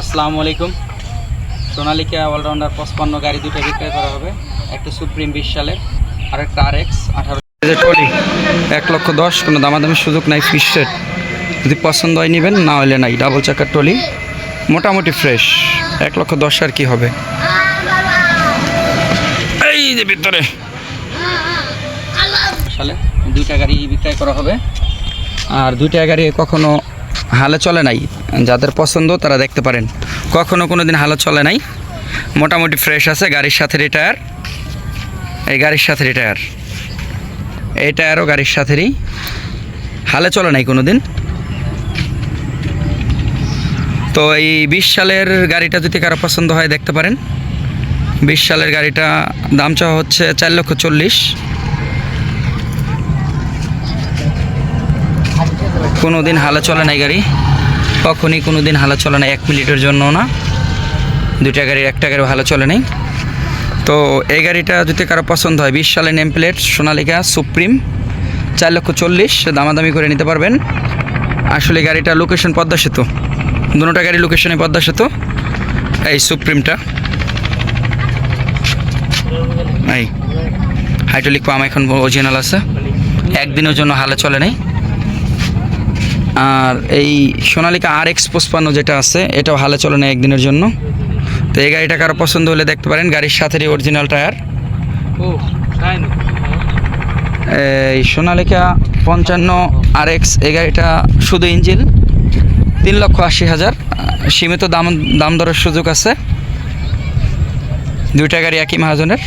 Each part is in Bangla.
আসসালামু আলাইকুম। সোনালিকা অলরাউন্ডার 55 গাড়ি দুটো বিক্রয় করা হবে। একটা সুপ্রিম 20 সালের আর একটা RX 18। টলি 1,10,000, কোনো দামাদামির সুযোগ নাই। ফিশ সেট যদি পছন্দ হয় নেবেন, না হলে নাই। ডাবল চাকার টলি মোটামুটি ফ্রেশ। 1,10,000 আর কি হবে। এই যে ভিতরে সালে দুইটা গাড়ি বিক্রয় করা হবে। আর দুইটা গাড়ি কখনো হালে চলে নাই। যাদের পছন্দ তারা দেখতে পারেন। কখনো কোনো দিন হালে চলে নাই, মোটামুটি ফ্রেশ আছে। গাড়ির সাথে রিটায়ার, এই গাড়ির সাথে রিটায়ার, এই টায়ারও গাড়ির সাথেরই, হালে চলে নাই কোনো দিন। তো এই 20 সালের গাড়িটা যদি কারো পছন্দ হয় দেখতে পারেন। 20 সালের গাড়িটা দাম চাওয়া হচ্ছে 4,40,000। কোনো দিন হালে চলে নাই গাড়ি, কখনই কোনো দিন হালে চলে নাই, 1 মিনিটের জন্য না। দুইটা গাড়ির একটা গাড়ি ভালো চলে নাই। তো এই গাড়িটা যদি কারো পছন্দ হয়, 20 সালের নেম প্লেট, সোনালিকা সুপ্রিম, 4,40,000 দামাদামি করে নিতে পারবেন। আসলে গাড়িটা লোকেশন পদ্মা সেতু, দুটোটা গাড়ি লোকেশনে পদ্মা সেতু। এই সুপ্রিমটা এই হাইড্রোলিক পাম্প এখন অরিজিনাল আছে, একদিনের জন্য হালে চলে নাই। আর এই সোনালিকা RX 55 যেটা আছে, এটাও হালে চলে নাই একদিনের জন্য। তো এই গাড়িটা কারো পছন্দ হলে দেখতে পারেন। গাড়ির সাথেরই অরিজিনাল টায়ার। এই সোনালিকা 55 RX, এই গাড়িটা শুধু ইঞ্জিন, 3,80,000। সীমিত দাম দরের সুযোগ আছে। দুইটা গাড়ি একই মহাজনের।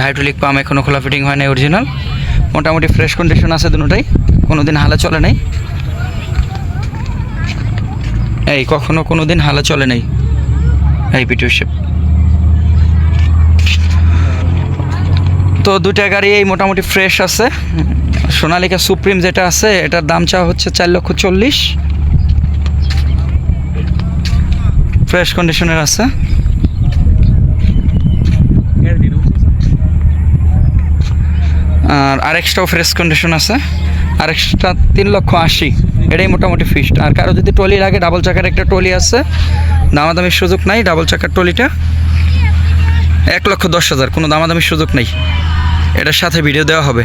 হাইড্রোলিক পাম্প এখনও খোলা ফিটিং হয় নাই, অরিজিনাল। মোটামুটি ফ্রেশ কন্ডিশন আছে দুটোটাই, কোনো দিন হালে চলে নাই। এই কখনো কোনো দিন হালে চলে নাই। এই পিটিও শেপ। তো দুইটা গাড়ি এই মোটামুটি ফ্রেশ আছে। সোনালিকা সুপ্রিম যেটা আছে, এটার দাম চাওয়া হচ্ছে 4,40,000। ফ্রেশ কন্ডিশনের আছে। আর আরেকটাও ফ্রেশ কন্ডিশন আছে। আরেকটা 3,80,000, এটাই মোটামুটি ফিক্সড। আর কারো যদি ট্রলি লাগে, ডাবল চাকার একটা ট্রলি আছে, দামাদামির সুযোগ নাই। ডাবল চাকার ট্রলিটা 1,10,000, কোনো দামাদামির সুযোগ নেই। এটার সাথে ভিডিও দেওয়া হবে।